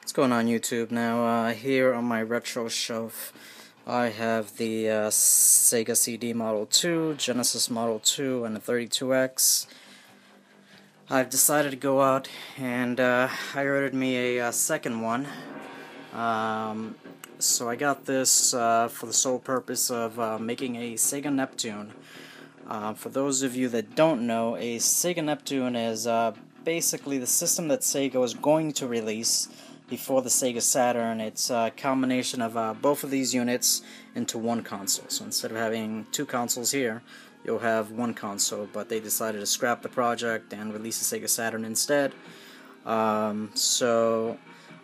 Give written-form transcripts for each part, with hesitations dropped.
What's going on YouTube now? Here on my retro shelf I have the Sega CD Model 2, Genesis Model 2, and the 32X. I've decided to go out and I ordered me a second one. So I got this for the sole purpose of making a Sega Neptune. For those of you that don't know, a Sega Neptune is basically the system that Sega was going to release before the Sega Saturn. It's a combination of both of these units into one console. So instead of having two consoles here, you'll have one console, but they decided to scrap the project and release the Sega Saturn instead. So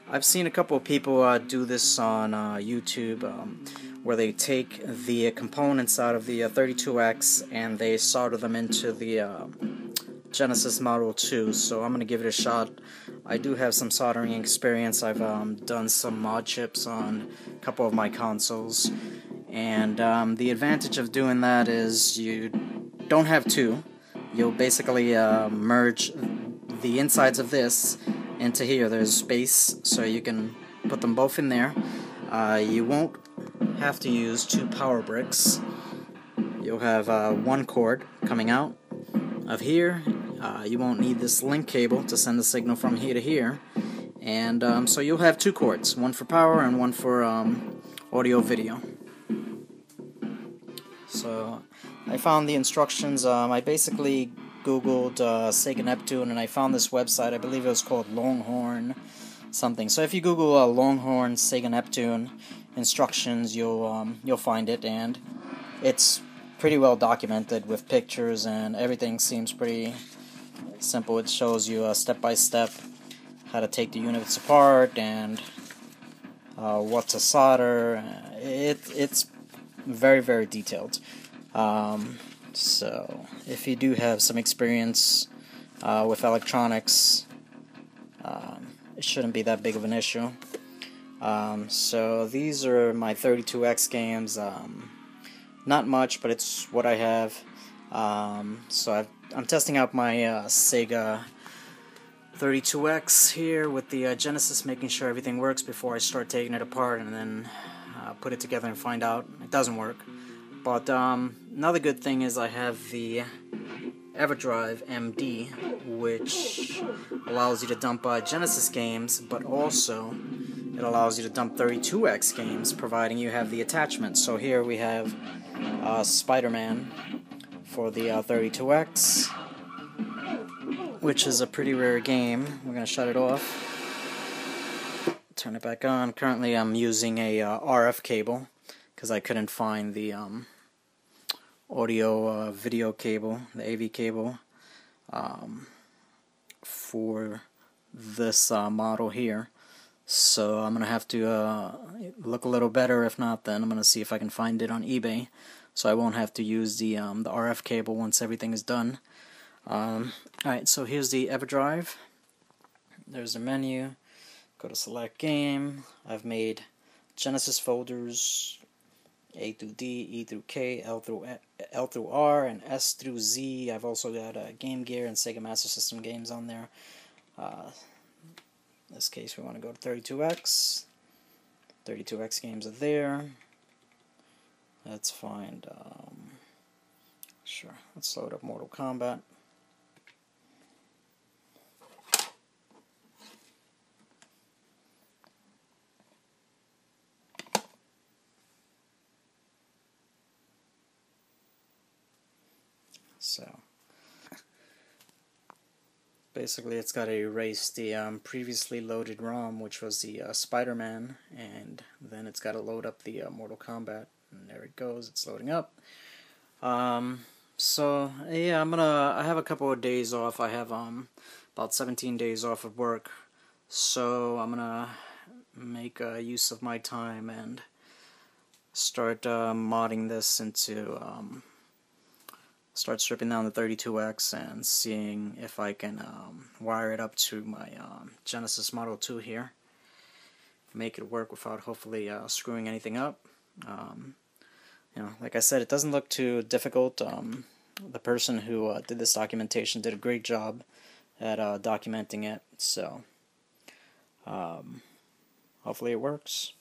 I've seen a couple of people do this on YouTube, where they take the components out of the 32X and they solder them into the Genesis Model 2, so I'm going to give it a shot. I do have some soldering experience. I've done some mod chips on a couple of my consoles, and the advantage of doing that is you don't have two. You'll basically merge the insides of this into here. There's space, so you can put them both in there. You won't have to use two power bricks. You'll have one cord coming out of here. You won't need this link cable to send the signal from here to here, and so you'll have two cords, one for power and one for audio video. So I found the instructions. I basically Googled Sega Neptune and I found this website. I believe it was called Longhorn something. So if you Google Longhorn Sega Neptune instructions, you'll find it, and it's pretty well documented with pictures, and everything seems pretty simple. It shows you step by step how to take the units apart and what to solder. It's very, very detailed. So if you do have some experience with electronics, it shouldn't be that big of an issue. So these are my 32X games. Not much, but it's what I have. So I'm testing out my Sega 32X here with the Genesis, making sure everything works before I start taking it apart and then put it together and find out it doesn't work. But another good thing is I have the EverDrive MD, which allows you to dump Genesis games, but also it allows you to dump 32X games, providing you have the attachment. So here we have Spider-Man for the 32X, which is a pretty rare game. We're going to shut it off, turn it back on. Currently I'm using a RF cable because I couldn't find the audio video cable, the AV cable, for this model here. So I'm going to have to look a little better. If not, then I'm going to see if I can find it on eBay, so I won't have to use the RF cable once everything is done. Alright, so here's the EverDrive. There's the menu. Go to select game. I've made Genesis folders A through D, E through K, L through R, and S through Z. I've also got Game Gear and Sega Master System games on there. In this case, we want to go to 32X. 32X games are there. Let's find, sure, let's load up Mortal Kombat. So basically it's got to erase the previously loaded ROM, which was the Spider-Man, and then it's got to load up the Mortal Kombat, and there it goes, it's loading up. So yeah, I have a couple of days off. I have about 17 days off of work, so I'm gonna make use of my time and start modding this into start stripping down the 32X and seeing if I can wire it up to my Genesis Model 2 here. Make it work without hopefully screwing anything up. You know, like I said, it doesn't look too difficult. The person who did this documentation did a great job at documenting it. So Hopefully it works.